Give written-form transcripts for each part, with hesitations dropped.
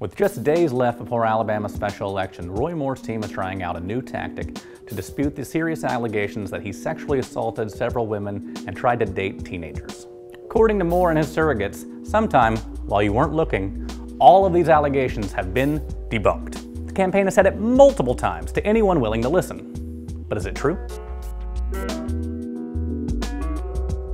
With just days left before Alabama's special election, Roy Moore's team is trying out a new tactic to dispute the serious allegations that he sexually assaulted several women and tried to date teenagers. According to Moore and his surrogates, sometime while you weren't looking, all of these allegations have been debunked. The campaign has said it multiple times to anyone willing to listen. But is it true?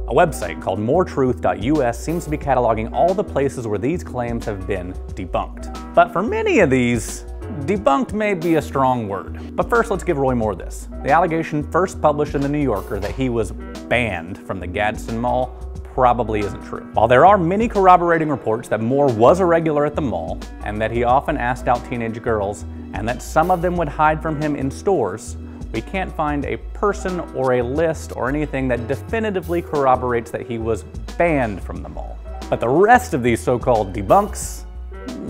A website called moretruth.us seems to be cataloging all the places where these claims have been debunked. But for many of these, debunked may be a strong word. But first, let's give Roy Moore this. The allegation first published in the New Yorker that he was banned from the Gadsden Mall probably isn't true. While there are many corroborating reports that Moore was a regular at the mall, and that he often asked out teenage girls, and that some of them would hide from him in stores, we can't find a person or a list or anything that definitively corroborates that he was banned from the mall. But the rest of these so-called debunks,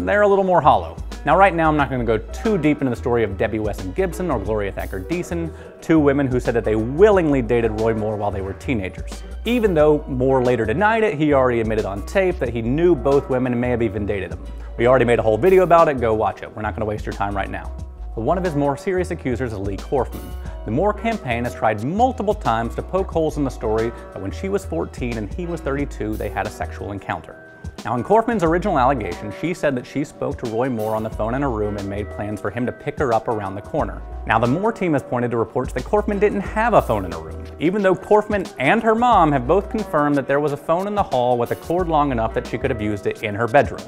they're a little more hollow. Now right now I'm not going to go too deep into the story of Debbie Wesson Gibson or Gloria Thacker Deason, two women who said that they willingly dated Roy Moore while they were teenagers. Even though Moore later denied it, he already admitted on tape that he knew both women and may have even dated them. We already made a whole video about it, go watch it. We're not going to waste your time right now. But one of his more serious accusers is Lee Korfman. The Moore campaign has tried multiple times to poke holes in the story that when she was 14 and he was 32, they had a sexual encounter. Now in Korfman's original allegation, she said that she spoke to Roy Moore on the phone in her room and made plans for him to pick her up around the corner. Now the Moore team has pointed to reports that Korfman didn't have a phone in her room, even though Korfman and her mom have both confirmed that there was a phone in the hall with a cord long enough that she could have used it in her bedroom.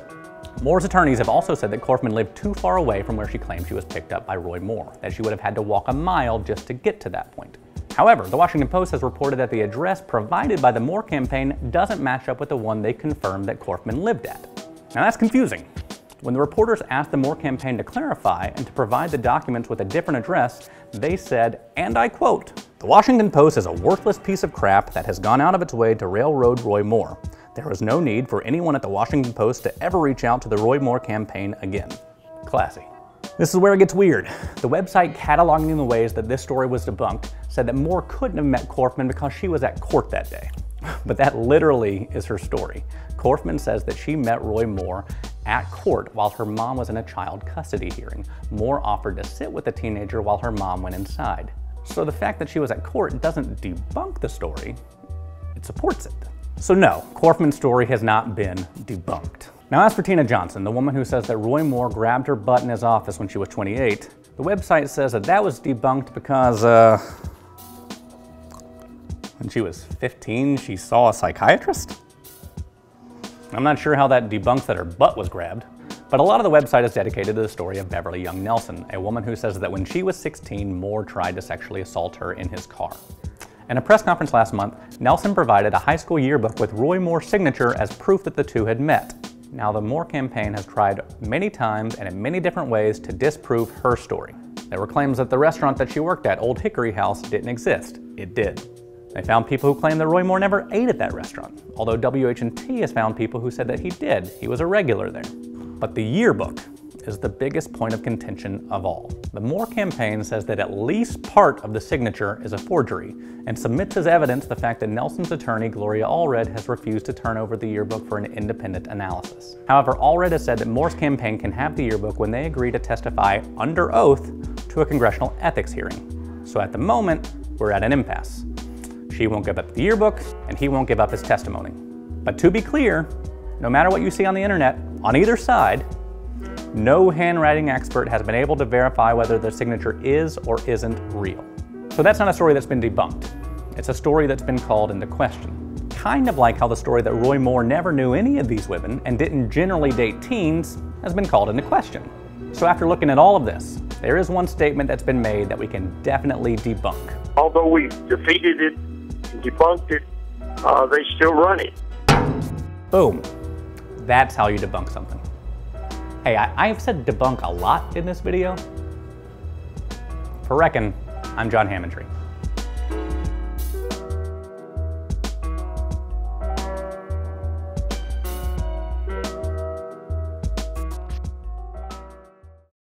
Moore's attorneys have also said that Korfman lived too far away from where she claimed she was picked up by Roy Moore, that she would have had to walk a mile just to get to that point. However, the Washington Post has reported that the address provided by the Moore campaign doesn't match up with the one they confirmed that Korfman lived at. Now that's confusing. When the reporters asked the Moore campaign to clarify and to provide the documents with a different address, they said, and I quote, "The Washington Post is a worthless piece of crap that has gone out of its way to railroad Roy Moore. There is no need for anyone at the Washington Post to ever reach out to the Roy Moore campaign again." Classy. This is where it gets weird. The website cataloging the ways that this story was debunked said that Moore couldn't have met Korfman because she was at court that day. But that literally is her story. Korfman says that she met Roy Moore at court while her mom was in a child custody hearing. Moore offered to sit with the teenager while her mom went inside. So the fact that she was at court doesn't debunk the story, it supports it. So no, Korfman's story has not been debunked. Now as for Tina Johnson, the woman who says that Roy Moore grabbed her butt in his office when she was 28, the website says that that was debunked because, when she was 15, she saw a psychiatrist? I'm not sure how that debunks that her butt was grabbed, but a lot of the website is dedicated to the story of Beverly Young Nelson, a woman who says that when she was 16, Moore tried to sexually assault her in his car. In a press conference last month, Nelson provided a high school yearbook with Roy Moore's signature as proof that the two had met. Now, the Moore campaign has tried many times and in many different ways to disprove her story. There were claims that the restaurant that she worked at, Old Hickory House, didn't exist. It did. They found people who claimed that Roy Moore never ate at that restaurant, although WH&T has found people who said that he did. He was a regular there. But the yearbook is the biggest point of contention of all. The Moore campaign says that at least part of the signature is a forgery and submits as evidence the fact that Nelson's attorney, Gloria Allred, has refused to turn over the yearbook for an independent analysis. However, Allred has said that Moore's campaign can have the yearbook when they agree to testify under oath to a congressional ethics hearing. So at the moment, we're at an impasse. She won't give up the yearbook, and he won't give up his testimony. But to be clear, no matter what you see on the internet, on either side, no handwriting expert has been able to verify whether the signature is or isn't real. So that's not a story that's been debunked. It's a story that's been called into question. Kind of like how the story that Roy Moore never knew any of these women and didn't generally date teens has been called into question. So after looking at all of this, there is one statement that's been made that we can definitely debunk. Although we defeated it and debunked it, they still run it. Boom. That's how you debunk something. Hey, I've said debunk a lot in this video. For Reckon, I'm John Hammondry.